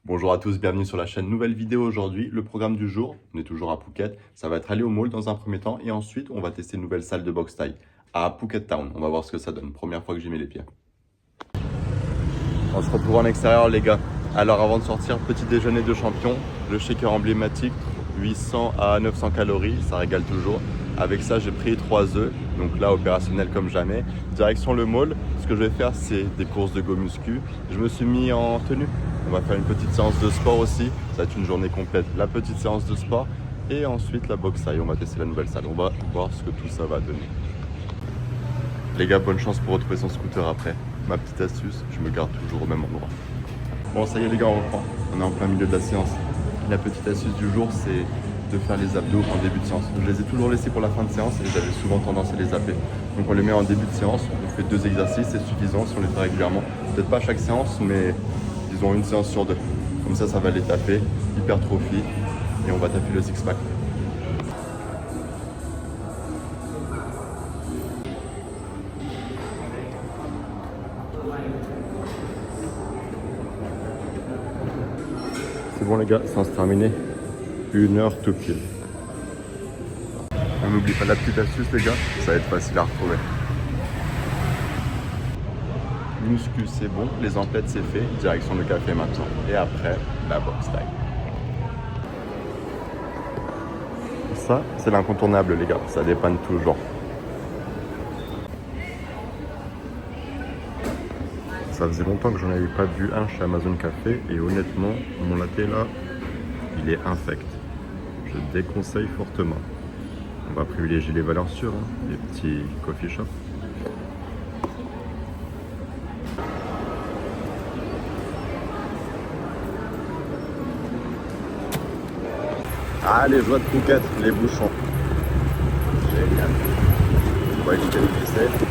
Bonjour à tous, bienvenue sur la chaîne. Nouvelle vidéo aujourd'hui. Le programme du jour, on est toujours à Phuket. Ça va être aller au mall dans un premier temps et ensuite on va tester une nouvelle salle de boxe thaï à Phuket Town. On va voir ce que ça donne. Première fois que j'y mets les pieds. On se retrouve en extérieur les gars. Alors avant de sortir, petit déjeuner de champion. Le shaker emblématique, 800 à 900 calories, ça régale toujours. Avec ça, j'ai pris 3 œufs, donc là opérationnel comme jamais. Direction le mall, ce que je vais faire, c'est des courses de go muscu. Je me suis mis en tenue. On va faire une petite séance de sport aussi. Ça va être une journée complète. La petite séance de sport et ensuite la boxe thaï. On va tester la nouvelle salle. On va voir ce que tout ça va donner. Les gars, bonne chance pour retrouver son scooter après. Ma petite astuce, je me garde toujours au même endroit. Bon, ça y est les gars, on reprend. On est en plein milieu de la séance. La petite astuce du jour, c'est de faire les abdos en début de séance. Je les ai toujours laissés pour la fin de séance et j'avais souvent tendance à les zapper. Donc on les met en début de séance, on fait 2 exercices, c'est suffisant si on les fait régulièrement. Peut-être pas à chaque séance, mais disons une séance sur 2. Comme ça, ça va les taper, hypertrophie, et on va taper le six-pack. C'est bon les gars, séance terminée. 1 heure tout pile. On n'oublie pas la petite astuce les gars, ça va être facile à retrouver. Muscu c'est bon, les emplettes c'est fait, direction le café maintenant. Et après, la boxe thaï. Ça, c'est l'incontournable les gars, ça dépanne toujours. Ça faisait longtemps que j'en avais pas vu un chez Amazon Café et honnêtement, mon latte là, il est infect. Je déconseille fortement. On va privilégier les valeurs sûres, les petits coffee shops. Ah, les joies de Phuket, les bouchons. Génial. On va éviter le glisser.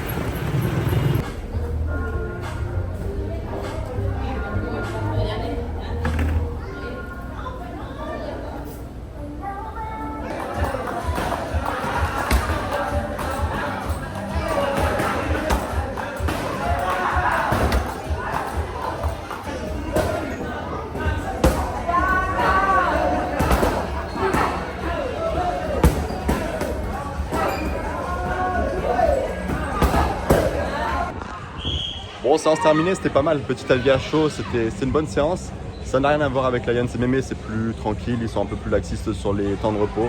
Bon, séance terminée, c'était pas mal. Petit avis à chaud, c'était une bonne séance. Ça n'a rien à voir avec la Yann Mémé, c'est plus tranquille, ils sont un peu plus laxistes sur les temps de repos.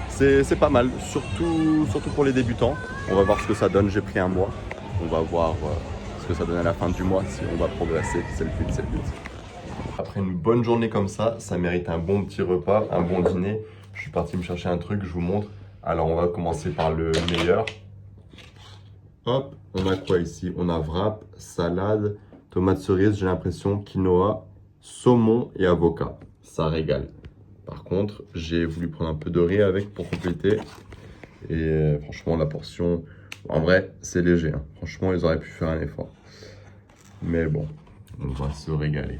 C'est pas mal, surtout pour les débutants. On va voir ce que ça donne, j'ai pris un mois. On va voir ce que ça donne à la fin du mois, si on va progresser, c'est le but, c'est le but. Après une bonne journée comme ça mérite un bon petit repas, un bon dîner. Je suis parti me chercher un truc, je vous montre. Alors on va commencer par le meilleur. Hop, on a quoi ici? On a wrap, salade, tomate cerise, j'ai l'impression, quinoa, saumon et avocat. Ça régale. Par contre, j'ai voulu prendre un peu de riz avec pour compléter. Et franchement, la portion, en vrai, c'est léger. Hein. Franchement, ils auraient pu faire un effort. Mais bon, on va se régaler.